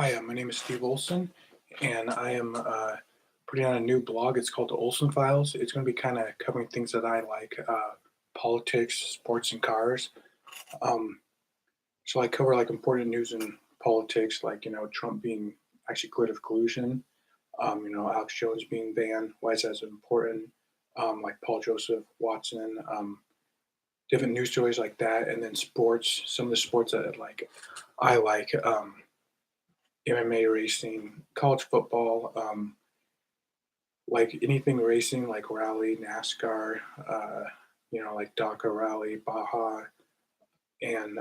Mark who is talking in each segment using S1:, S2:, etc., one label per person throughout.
S1: Hi, my name is Steve Olson, and I am putting on a new blog. It's called the Olson Files. It's going to be kind of covering things that I like, politics, sports, and cars. Um, so I cover like important news in politics, like Trump being actually cleared of collusion. Alex Jones being banned. Why is that so important? Like Paul Joseph Watson. Different news stories like that, and then sports. Some of the sports that I like. MMA racing, college football, like anything racing, like rally, NASCAR, like Dakar Rally, Baja, and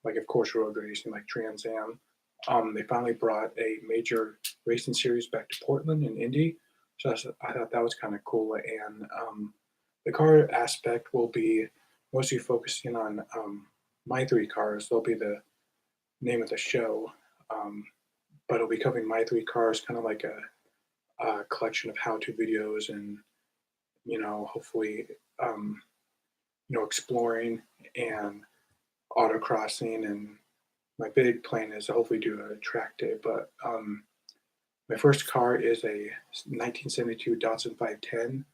S1: like of course road racing, like Trans Am. They finally brought a major racing series back to Portland and Indy, so I thought that was kind of cool. And the car aspect will be mostly focusing on my three cars. They'll be the name of the show. Um, but it'll be covering my three cars, kind of like a collection of how-to videos, and hopefully, um, exploring and autocrossing. And my big plan is to hopefully do a track day. But my first car is a 1972 Datsun 510.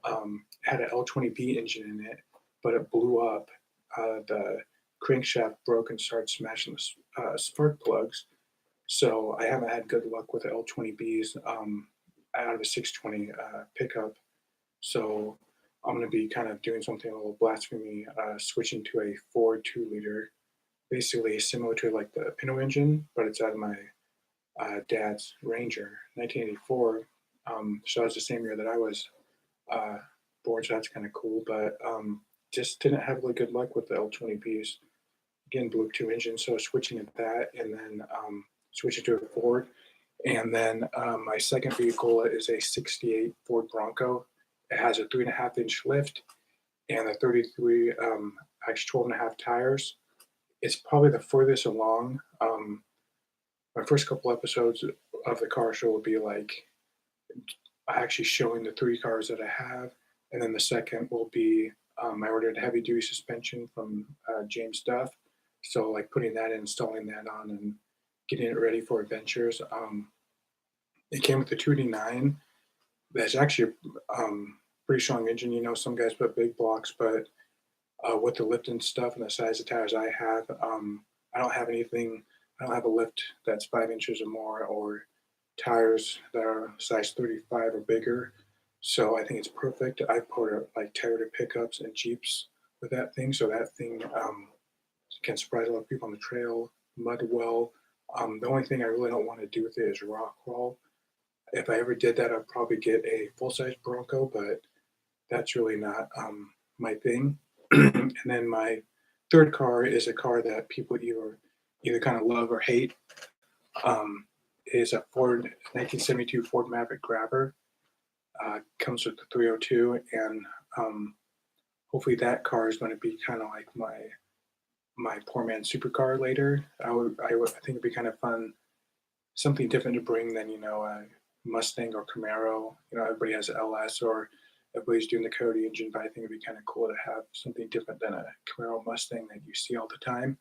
S1: It had an L20B engine in it, but it blew up. The crankshaft broke and started smashing the spark plugs. So I haven't had good luck with the L20Bs out of a 620 pickup. So I'm going to be kind of doing something a little blasphemy, switching to a Ford 2 liter, basically similar to like the Pinto engine, but it's out of my dad's Ranger, 1984. So that was the same year that I was uh, born, so that's kind of cool. But just didn't have really good luck with the L20Bs. Again, Blue 2 engine, so switching to that, and then switching to a Ford. And then my second vehicle is a 68 Ford Bronco. It has a 3.5 inch lift and a 33, actually 12.5 tires. It's probably the furthest along. My first couple episodes of the car show will be like actually showing the three cars that I have. And then the second will be I ordered heavy duty suspension from James Duff. So like putting that in, installing that on, and getting it ready for adventures. It came with the 2D9. That's actually a pretty strong engine. Some guys put big blocks, but with the lift and stuff and the size of tires I have, I don't have anything. I don't have a lift that's 5 inches or more, or tires that are size 35 or bigger. So I think it's perfect. I put like Toyota pickups and Jeeps with that thing, so that thing can surprise a lot of people on the trail, mud well. The only thing I really don't want to do with it is rock crawl. If I ever did that, I'd probably get a full size Bronco, but that's really not my thing. And then my third car is a car that people either kind of love or hate. Is a Ford 1972 Ford Maverick Grabber. Comes with the 302, and hopefully that car is going to be kind of like my poor man supercar later. I think it'd be kind of fun, something different to bring than a Mustang or Camaro. Everybody has an LS, or everybody's doing the Coyote engine, but I think it'd be kind of cool to have something different than a Camaro Mustang that you see all the time.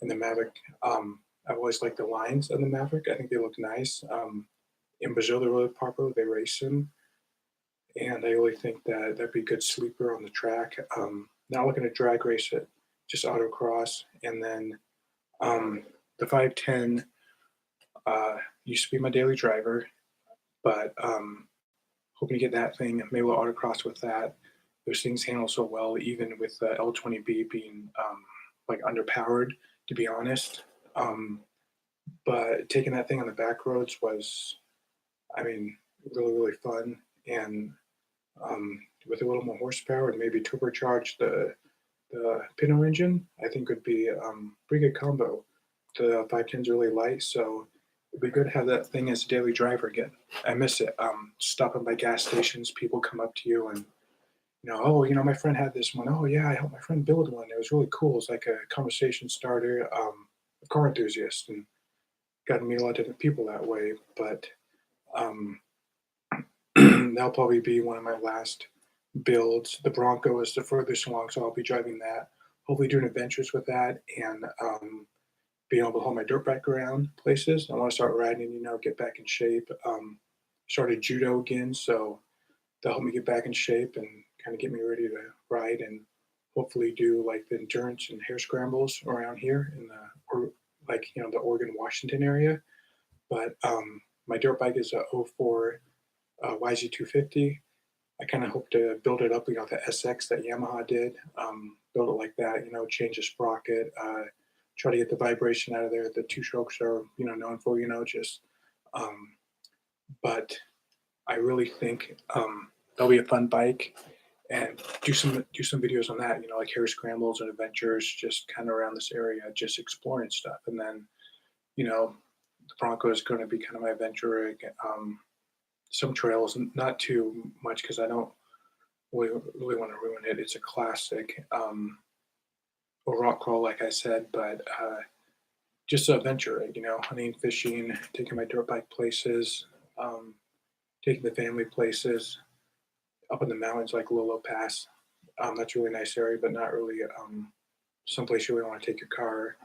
S1: And the Maverick, I've always liked the lines of the Maverick. I think they look nice. In Brazil, they're really popular. They race them, and I really think that that'd be a good sleeper on the track. Not looking to drag race it, just autocross. And then the 510 used to be my daily driver, but hoping to get that thing. Maybe we'll autocross with that. Those things handle so well, even with the L20B being like underpowered, to be honest. Um, but taking that thing on the back roads was, I mean, really, really fun. And with a little more horsepower and maybe turbocharge the Pinto engine, I think would be pretty good combo. The 510's really light, so it'd be good to have that thing as a daily driver again. I miss it. Stopping by gas stations, people come up to you and oh, my friend had this one. Oh yeah, I helped my friend build one. It was really cool. It's like a conversation starter, a car enthusiast, and got to meet a lot of different people that way. But um, that'll probably be one of my last builds. The Bronco is the furthest along, so I'll be driving that. Hopefully, doing adventures with that, and being able to hold my dirt bike around places. I want to start riding, get back in shape. Started judo again, so that'll help me get back in shape and kind of get me ready to ride and hopefully do like the endurance and hair scrambles around here in the or like the Oregon Washington area. But my dirt bike is a '04 YZ250. I kind of hope to build it up, the SX that Yamaha did. Build it like that, change the sprocket, try to get the vibration out of there. The two strokes are, known for, just, um, but I really think that'll be a fun bike and do some videos on that, like hair scrambles and adventures, just kind of around this area, just exploring stuff. And then, the Bronco is going to be kind of my adventure rig. Some trails, not too much because I don't really want to ruin it. It's a classic, a rock crawl, like I said, but just an adventure, hunting, fishing, taking my dirt bike places, um, taking the family places up in the mountains like Lolo Pass. That's a really nice area, but not really someplace you really want to take your car.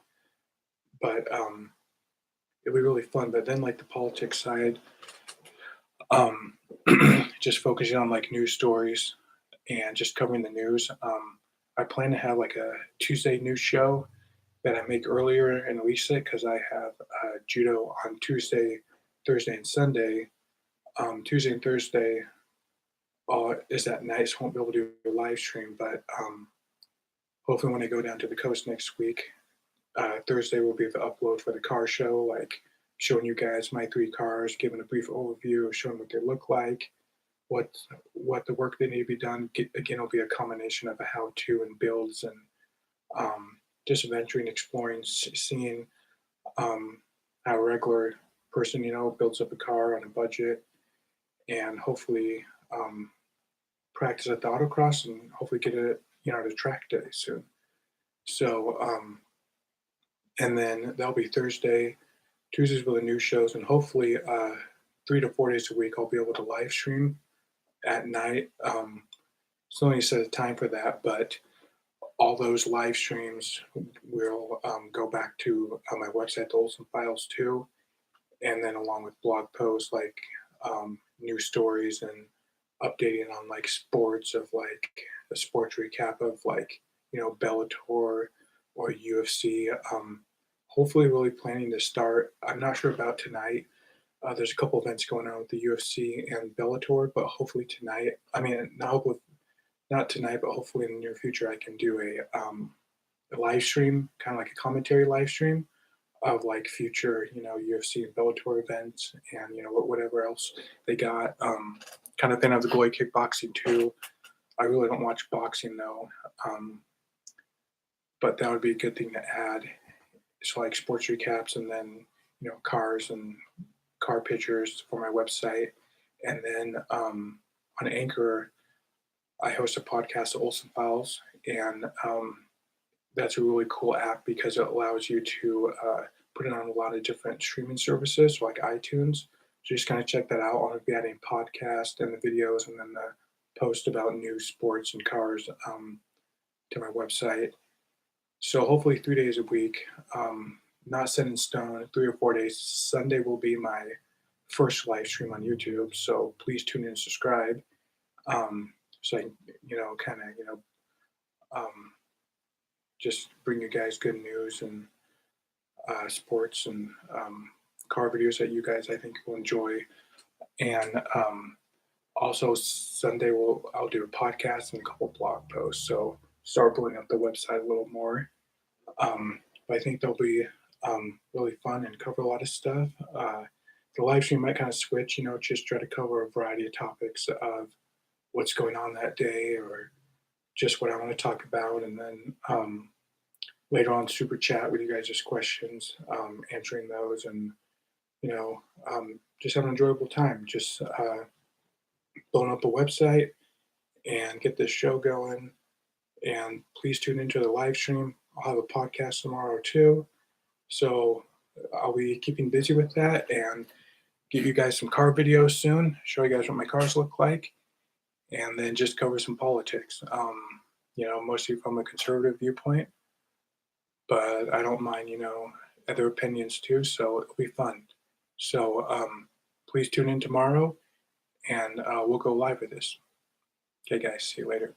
S1: But it'll be really fun. But then, like the politics side, um, just focusing on like news stories and just covering the news. I plan to have like a Tuesday news show that I make earlier and release it because I have judo on Tuesday, Thursday, and Sunday. Tuesday and Thursday is at night, so I won't be able to do a live stream. But hopefully, when I go down to the coast next week, Thursday will be the upload for the car show, like showing you guys my three cars, giving a brief overview, showing what they look like, what the work that need to be done. Again, it'll be a combination of a how-to and builds and just adventuring, exploring, seeing how a regular person, builds up a car on a budget, and hopefully practice at the autocross and hopefully get it, to track day soon. So, and then that'll be Thursday, Tuesdays with the new shows, and hopefully 3 to 4 days a week I'll be able to live stream at night. Still need to set a time for that, but all those live streams will go back to my website, the Olson Files too, and then along with blog posts like news stories and updating on like sports of like a sports recap of like Bellator or UFC. Hopefully, really planning to start. I'm not sure about tonight. There's a couple events going on with the UFC and Bellator, but hopefully tonight. I mean, not tonight, but hopefully in the near future, I can do a live stream, kind of like a commentary live stream of like future, UFC and Bellator events, and whatever else they got. Kind of fan of the goalie kickboxing too. I really don't watch boxing though, but that would be a good thing to add. So like sports recaps, and then cars and car pictures for my website, and then on Anchor, I host a podcast, the Olson Files, and that's a really cool app because it allows you to put it on a lot of different streaming services, so like iTunes. So just kind of check that out. I'll be adding podcast and the videos, and then the post about news, sports, and cars to my website. So hopefully 3 days a week, not set in stone, 3 or 4 days. Sunday will be my first live stream on YouTube. So please tune in and subscribe. So I can, kind of, just bring you guys good news and sports and car videos that you guys, I think, will enjoy. And also Sunday I'll do a podcast and a couple blog posts. So start building up the website a little more. But I think they'll be really fun and cover a lot of stuff. The live stream might kind of switch, just try to cover a variety of topics of what's going on that day or just what I want to talk about. And then later on, super chat with you guys, just questions, answering those, and, just have an enjoyable time. Just blowing up a website and get this show going. And please tune into the live stream. I'll have a podcast tomorrow too. So I'll be keeping busy with that and give you guys some car videos soon, show you guys what my cars look like, and then just cover some politics. Mostly from a conservative viewpoint, but I don't mind, other opinions too, so it'll be fun. So please tune in tomorrow, and we'll go live with this. Okay, guys, see you later.